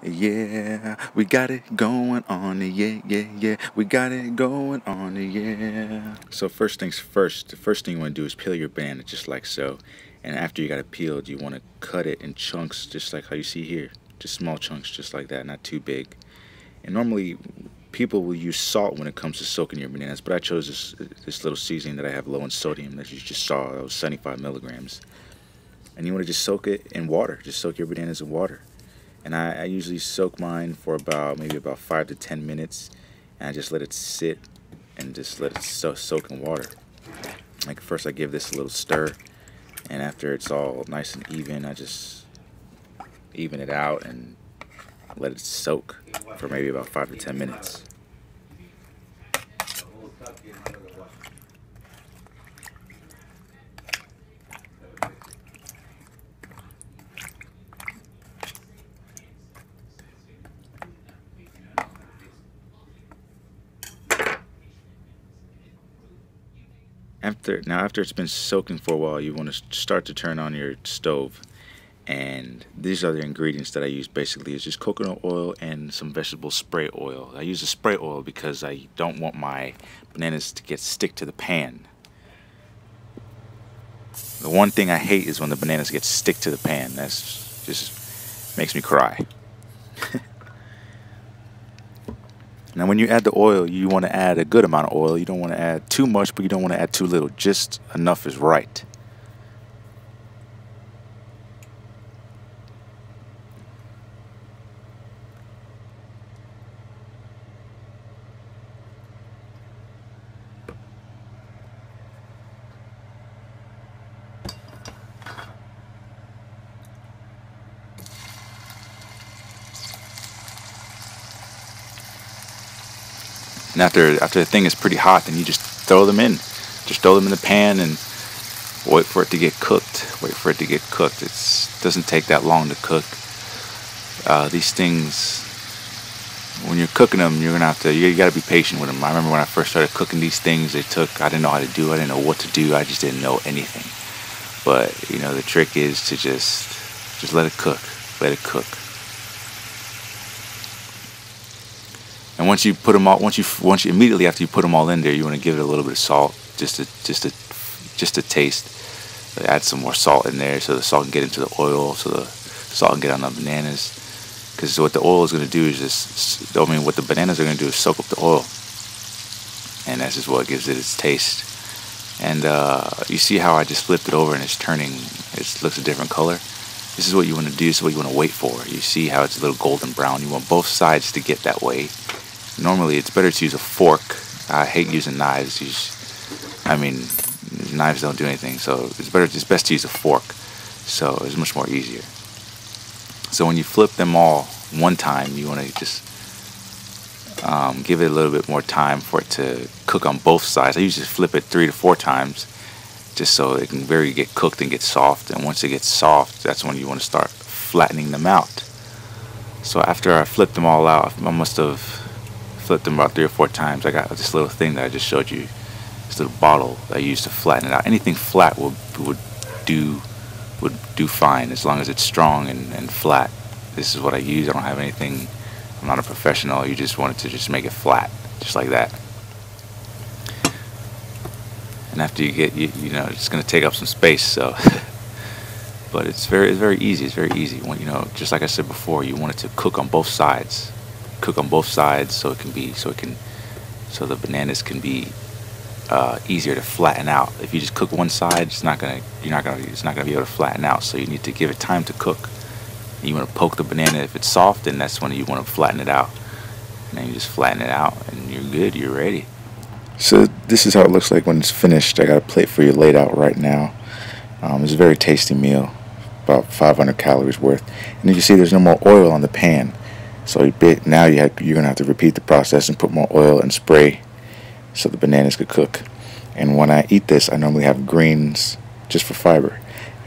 Yeah, we got it going on, yeah, we got it going on, yeah. So first things first, the first thing you want to do is peel your banana just like so. And after you got it peeled, you want to cut it in chunks just like how you see here. Just small chunks just like that, not too big. And normally people will use salt when it comes to soaking your bananas, but I chose this little seasoning that I have low in sodium that you just saw. That was 75 milligrams. And you want to just soak it in water. Just soak your bananas in water. And I usually soak mine for maybe about 5 to 10 minutes, and I just let it sit and just let it soak in water. Like first I give this a little stir, and after it's all nice and even, I just even it out and let it soak for maybe about 5 to 10 minutes. After it's been soaking for a while, you want to start to turn on your stove. And these are the ingredients that I use. Basically, it's just coconut oil and some vegetable spray oil. I use the spray oil because I don't want my bananas to stick to the pan. The one thing I hate is when the bananas stick to the pan. That's just makes me cry. Now when you add the oil, you want to add a good amount of oil. You don't want to add too much, but you don't want to add too little. Just enough is right. And after the thing is pretty hot, then you just throw them in. Just throw them in the pan and wait for it to get cooked. Wait for it to get cooked. It doesn't take that long to cook. These things, when you're cooking them, you gotta be patient with them. I remember when I first started cooking these things, I didn't know how to do. I didn't know what to do. I just didn't know anything. But the trick is to just let it cook. Let it cook. And once you put them all, immediately after you put them all in there, you want to give it a little bit of salt, just to taste. Add some more salt in there so the salt can get into the oil, so the salt can get on the bananas. Because what the oil is going to do is what the bananas are going to do is soak up the oil, and that's just what gives it its taste. And you see how I just flipped it over and it's turning. It looks a different color. This is what you want to do. This is what you want to wait for. You see how it's a little golden brown. You want both sides to get that way. Normally, it's better to use a fork. I hate using knives. Knives don't do anything, so it's best to use a fork. So it's much more easier. So when you flip them all one time, you want to just give it a little bit more time for it to cook on both sides. I usually flip it 3 to 4 times, just so it can get cooked and get soft. And once it gets soft, that's when you want to start flattening them out. So after I flipped them all out, I must have flipped them about 3 or 4 times. I got this little thing that I just showed you, this little bottle that I use to flatten it out. Anything flat would do fine as long as it's strong and flat. This is what I use. I don't have anything. I'm not a professional. You just want it to just make it flat, just like that. And after you get, it's going to take up some space. So, but it's very easy. It's very easy. Just like I said before, you want it to cook on both sides. Cook on both sides so the bananas can be easier to flatten out. If you just cook one side, it's not gonna be able to flatten out. So you need to give it time to cook. You want to poke the banana if it's soft, and that's when you want to flatten it out. And then you just flatten it out, and you're good. You're ready. So this is how it looks like when it's finished. I got a plate for you laid out right now. It's a very tasty meal, about 500 calories worth. And you see there's no more oil on the pan. So now you're going to have to repeat the process and put more oil and spray so the bananas could cook. And when I eat this, I normally have greens just for fiber.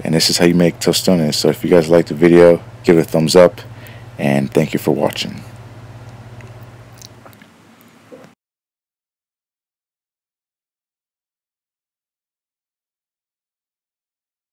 And this is how you make tostones. So if you guys liked the video, give it a thumbs up, and thank you for watching.